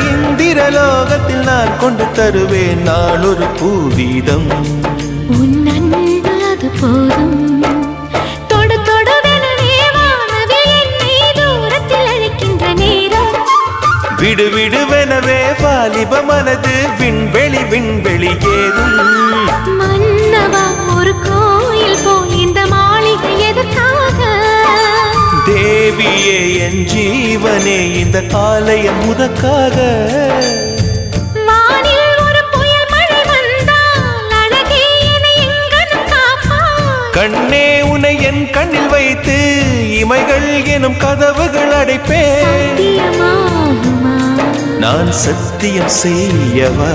இந்திரலோகத்தில் நான் கொண்டு தருவேன் நான் ஒரு பூவீதம். உன் அன்பு அது போதும். தொடு தொடுவெனவே வானவில் என்னை தூரத்தில் அழைக்கின்ற நேரம். விடு விடுவெனவே வாலிப மனது விண்வெளி விண்வெளி ஏதும். மன்னவா ஒரு கோயில் போல் இந்த மாளிகை எதற்காக? தேவியே என் ஜீவனே இந்த ஆலயம் உனக்காக. வானில் ஒரு புயல் மழை வந்தால் அழகே என்னை எங்கனும் காப்பாய். கண்ணே உன்னை என் கண்ணில் வைத்து இமைகள் எனும் கதவுகள் அடைப்பேன். சத்தியமாகுமா? நான் சத்தியம் செய்யவா?